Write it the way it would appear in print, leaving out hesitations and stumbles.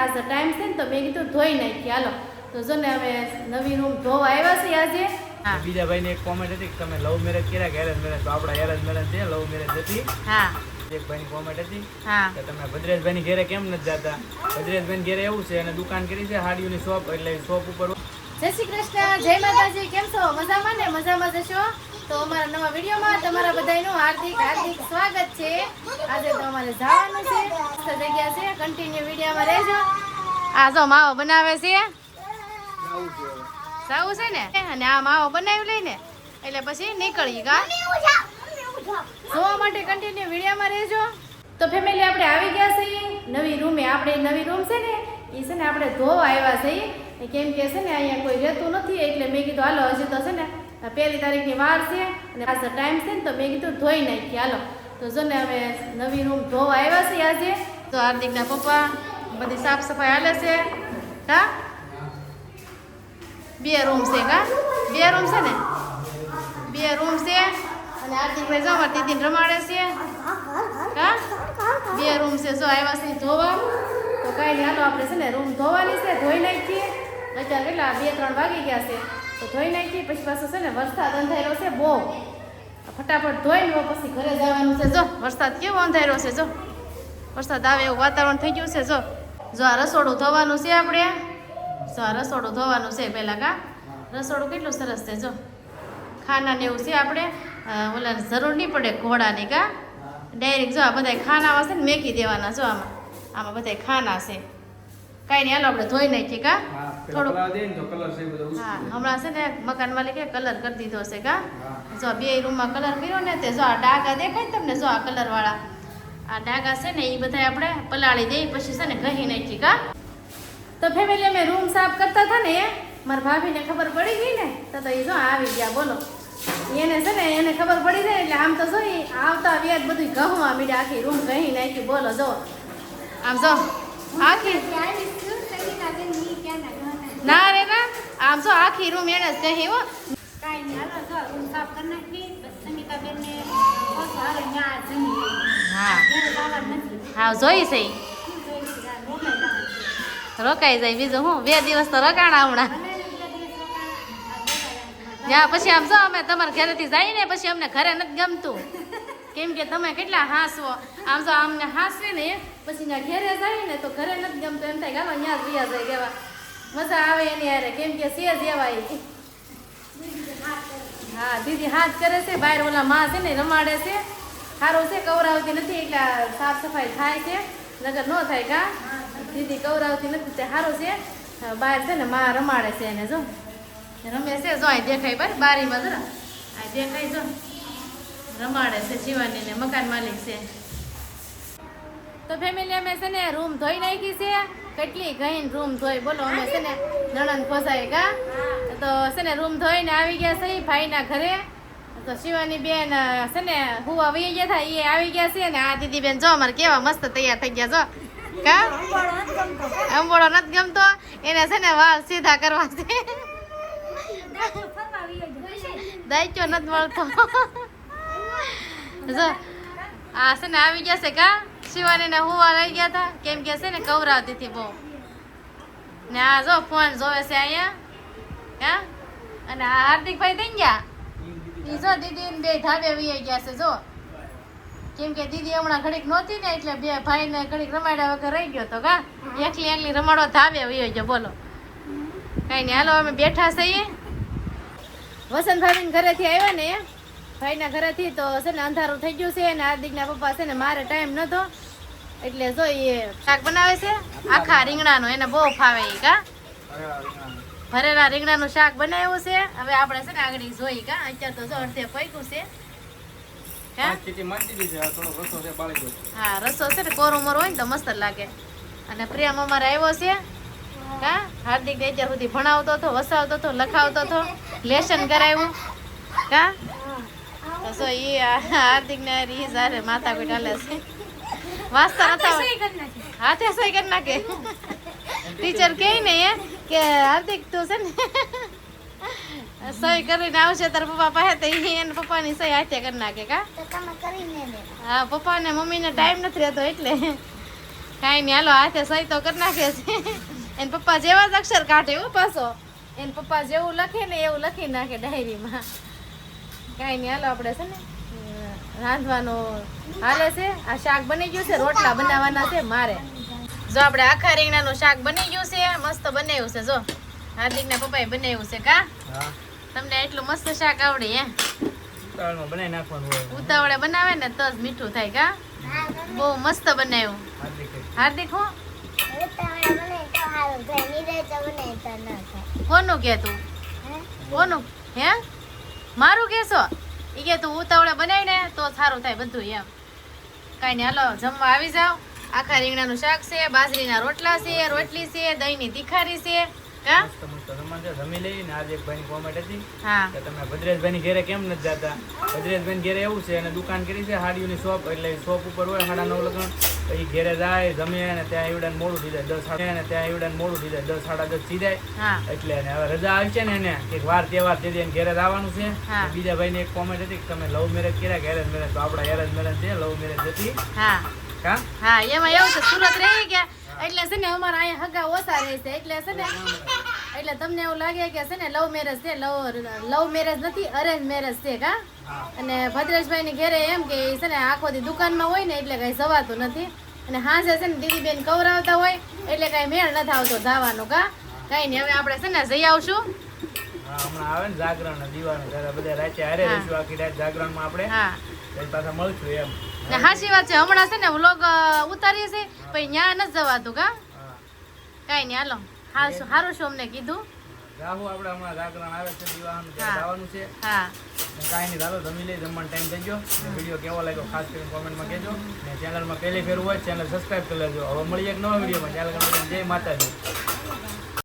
આજ ટાઈમ છે ને તો મેં કીધું ધોઈ નાખી હાલો તો જો ને હવે નવી રૂમ ધોવા આવ્યા છે આજે. બીજા ભાઈ ની એક કોમેન્ટ હતી કે તમે લવ મેરેજ કર્યા કે એરેન્જ મેરેજ? તો આપડા એરેન્જ મેરેજ છે, લવ મેરેજ હતી. હા એક ભાઈ ની કોમેન્ટ હતી હા કે તમે ભદ્રેશભાઈ ની ઘરે કેમ નથી જતા? ભદ્રેશભાઈ ની ઘરે એવું છે અને દુકાન કરી છે હાડીઓની શોપ, એટલે શોપ ઉપર. જય શ્રી કૃષ્ણ, જય માતાજી. કેમ છો? મજામાં ને? મજામાં જશો તો અમારા નવા વિડીયોમાં તમારા બધાનું હાર્દિક હાર્દિક સ્વાગત છે. આજે તો અમારે જવાનું છે, મસ્ત જગ્યા છે, કન્ટિન્યુ વિડીયોમાં રહેજો. આ જો માવો બનાવે છે, જાવું છે ને, અને આ માવો બનાવી લઈને એટલે પછી નીકળી ગા જોવા માટે કન્ટિન્યુ વિડીયોમાં રહેજો. તો ફેમિલી આપણે આવી ગયા છીએ નવી રૂમે. આપણે નવી રૂમ છે ને એ છે ને આપણે ધોવા આવ્યા છીએ, કેમ કે છે ને અહીંયા કોઈ રહેતું નથી, એટલે મેં કીધું હાલો હજી તો છે ને 1 તારીખની વાર છે અને આજ ટાઈમ છે ને તો મેં કીધું ધોઈ નાખી હાલો. તો જો ને હવે નવી રૂમ ધોવા આવ્યા છે આજે. તો હાર્દિકના પપ્પા બધી સાફ સફાઈ હાલે છે. હા 2 રૂમ છે કા 2 રૂમ છે ને 2 રૂમ છે. અને હાર્દિકભાઈ જો અમારી દીદીને રમાડે છે કા 2 રૂમ છે. જો આવ્યા છે ધોવા. તો કાંઈ નહીં હાલો આપણે છે ને રૂમ ધોવાની છે, ધોઈ નાખીએ. અત્યારે કેટલા 2-3 વાગી ગયા છે તો ધોઈ નાખીએ. પછી પાછો છે ને વરસાદ અંધાર્યો છે બહુ, ફટાફટ ધોઈ લો પછી ઘરે જવાનું છે. જો વરસાદ કેવો અંધાર્યો છે, જો વરસાદ આવે એવું વાતાવરણ થઈ ગયું છે. જો આ રસોડું ધોવાનું છે આપણે. જો આ રસોડું ધોવાનું છે પહેલાં કા. રસોડું કેટલું સરસ છે, જો ખાના ને એવું છે. આપણે ઓલા જરૂર નહીં પડે ઘોડાની કા, ડાયરેક્ટ જો આ બધા ખાના છે ને મેકી દેવાના. જો આમાં બધા ખાના છે. કાંઈ નહીં હાલો આપણે ધોઈ નાખીએ કા. થોડુંક હા હમણાં છે ને મકાન વાળી કે કલર કરી દીધો છે કા. જો 2 રૂમમાં કલર કર્યો ને તે જો આ ડાઘા દેખાય ને તમને, જો આ કલર વાળા આ ડાઘા છે ને એ બધા આપણે પલાળી દઈએ પછી છે ને ઘહી નાખીએ કા. તો ફેમિલી અમે રૂમ સાફ કરતા હતા ને મારા ભાભીને ખબર પડી ગઈ ને તો એ જો આવી ગયા બોલો. એને છે ને એને ખબર પડી જાય એટલે આમ તો જો આવતા વ્યાજ બધું ઘહવા મીડ્યા, આખી રૂમ ઘહી નાખી બોલો. જો આમ જો આખી ના રે ના આમ જો આખી રૂમ એને જ કહી હો. કાઈ નહીં હાલો જો રૂમ સાફ કરી નાખી બસ સંગીતાબેન ને બસ હાલે ન્યા જમી હા ઘરે જવા નથી હા જોઈ છે શું જોઈ છે આ રોકાઈ જવાનું રોકાઈ જાય. બીજું હું 2 દિવસ તો રોકાણા હમણાં. અને 2 દિવસ રોકાણા ત્યાં પછી આમ જો અમે તમારા ઘરેથી જઈએ ને પછી અમને ઘરે નથી ગમતું, કેમ કે તમે કેટલા હાંસવો. આમ જો અમને હાંસવે ને પછી ત્યાં ઘરે જાય ને તો ઘરે નથી ગમતું, એમ થાય ગાલો ત્યાં જ વ્યા જાય કેવા મજા આવે એની યારે, કેમ કે સેજ એવાય. હા દીદી હાથ કરે છે, બહાર ઓલા માં છે ને રમાડે છે, સારું છે કવરાવતી નથી એટલે સાફ સફાઈ થાય છે, નગર ન થાય કા. દીદી કવરાવતી નથી તે સારું છે, બહાર છે ને માં રમાડે છે એને. જો રમે છે, જો અહીં દેખાય ભાઈ બારીમાં જરા આ દેખાય, જો રમાડે છે શિવાની ને મકાન માલિક છે. તો ફેમિલી અમે છે ને રૂમ ધોઈ નાખી છે. કેટલી ગઈને રૂમ ધોઈ બોલો. અમે છે ને નણંદ ફસાય કા તો છે ને રૂમ ધોઈને આવી ગયા છે ભાઈના ઘરે. તો શિવાની બેન છે ને હુવા વહી ગયા હતા એ આવી ગયા છે. ને આ દીદી બેન જો અમારે કેવા મસ્ત તૈયાર થઈ ગયા. જો કા અંબોળો નથી ગમતો એને છે ને વાળ સીધા કરવા છે, દાયચો નથી મળતો. જો આ છે ને આવી ગયા છે કા. શિવાની ને હુવા રહી ગયા હતા કેમ કે છે ને કવરાવતી હતી બહુ. ને આ જો ફોન જોવે છે અહીંયા કા. અને આ હાર્દિકભાઈ થઈ ગયા ઈ જો દીદી ને 2 ધાબે વી ગયા છે. જો કેમ કે દીદી હમણાં ઘડીક નહોતી ને એટલે 2 ભાઈને ઘડીક રમાડ્યા વગર રહી ગયો તો કા. એકલી રમાડો ધાબે વી ગયો બોલો. કઈ નહીં હાલો અમે બેઠા છીએ. વસંતભાઈ ઘરેથી આવ્યા ને ભાઈના ઘરેથી તો છે ને અંધારું થઈ ગયું છે. અને હાર્દિકના પપ્પા છે ને મારે ટાઈમ નહોતો એટલે જો એ શાક બનાવે છે આખા રીંગણાનું, એને બહુ ફાવે એ કા. ભરેલા રીંગણાનું શાક બનાવ્યું છે. હવે આપણે છે ને આગળ જોઈ કા. અત્યારે તો જો અડધે પૈકું છે હા. રસો છે ને કોરો મોરો હોય ને તો મસ્ત લાગે. અને પ્રેમ અમારે આવ્યો છે કા. હાર્દિક ને અત્યાર સુધી ભણાવતો હતો, વસાવતો હતો, લખાવતો હતો, લેસન કરાવ્યું કા. તો એ હાર્દિક ને સારે માથા કોઈ ચાલે છે. વાંચતા નતા હાથે સહી કરી નાખે. ટીચર કહે ને કે હાર્દિક તું છે ને સહી કરીને આવશે તાર પપ્પા પાસે તો એને પપ્પાની સહી હાથે કરી નાખે કા. હા પપ્પા ને મમ્મી ને ટાઈમ નથી રહેતો એટલે કાંઈ નહીં હાલો હાથે સહી તો કરી નાખે છે એને પપ્પા જેવા જ અક્ષર કાઢે હો પાછો એને પપ્પા જેવું લખે ને એવું લખી નાખે ડાયરીમાં કાંઈ નહીં હાલો આપણે છે ને રાંધવાનું હાલે છે આ શાક બની ગયું છે રોટલા બનાવવાના છે મારે જો આપણે આખા રીંગણાનું શાક બની ગયું છે મસ્ત બનાવ્યું છે જો હાર્દિકના પપ્પાએ બનાવ્યું છે કા હા તમને એટલું મસ્ત શાક આવડે હે ઉતાવળમાં બનાવી નાખવાનું હોય ઉતાવળે બનાવે ને તો જ મીઠું થાય કા બહુ મસ્ત બનાવ્યું હાર્દિક હાર્દિક હું કોનું કે તું કોનું હે મારું કેસો ઈ કે તું ઉતાવળે બનાવી ને તો સારું થાય બધું એમ કાંઈ નહીં હાલો જમવા આવી જાવ આખા રીંગણાનું શાક છે બાજરીના રોટલા છે રોટલી છે દહીંની તીખારી છે કા મસ્ત મસ્ત જમવાનું છે જમી લઈને આજે એક ભાઈની કોમેન્ટ હતી હા કે તમે ભદ્રેશભાઈની ઘરે કેમ નથી જતા ભદ્રેશભાઈની ઘરે એવું છે અને દુકાન કરી છે હાડીઓની શોપ એટલે શોપ ઉપર હોય 9:30 લગ્ન પછી ઘરે જાય જમે અને ત્યાં એવડાને મોડું થઈ જાય 10 અને ત્યાં એવડાને મોડું થઈ જાય 10 10:30 થઈ જાય હા એટલે અને હવે રજા આવી છે ને એને એક વાર તહેવાર તે એને ઘરે આવવાનું છે હા. બીજા ભાઈની એક કોમેન્ટ હતી કે તમે લવ મેરેજ કર્યા કે એરેન્જ મેરેજ તો આપણા એરેન્જ મેરેજ છે લવ મેરેજ હતી હા કા હા એમાં એવું છે સુરત રહી ગયા એટલે છે ને અમારા અહીંયા હગા ઓછા રહે છે એટલે છે ને એટલે તમને એવું લાગે કે છે ને લવ મેરેજ છે લવ મેરેજ નથી અરેન્જ મેરેજ છે કા અને ભદ્રેશભાઈ ની ઘરે એમ કે ઈ છે ને આખો દી દુકાનમાં હોય ને એટલે કઈ સવાતું નથી અને હાજે છે ને દીદી બેન કવરાવતા હોય એટલે કઈ મેળ નથી આવતો જવાનું કા કઈ નહીં હવે આપણે છે ને જઈ આવશું હા હમણાં આવે ને જાગરણ દીવાનું ત્યારે બધા રાતે હારે હા. રહીશું આખી રાત જાગરણમાં આપણે હા પછી પાછા મળશું એમ ને હાચી વાત છે હમણાં છે ને વ્લોગ ઉતારીએ છે પછી ન્યા નથી જવાતું કા હા કઈ નહીં હાલો સારું શું અમને કીધું રાહુ આપણે હમણાં જાગરણ આવે છે દીવાનું હા. ત્યાં જવાનું છે હા કાંઈ નહીં ચાલો જમી લઈ જમવાનો ટાઈમ થઈ ગયો વિડીયો કેવો લાગ્યો ખાસ કરીને કોમેન્ટમાં કહેજો ને ચેનલમાં પહેલી ફેર હોય ચેનલ સબસ્ક્રાઈબ કરી લેજો હવે મળીએ એક નવા વિડીયોમાં ચાલો જય માતાજી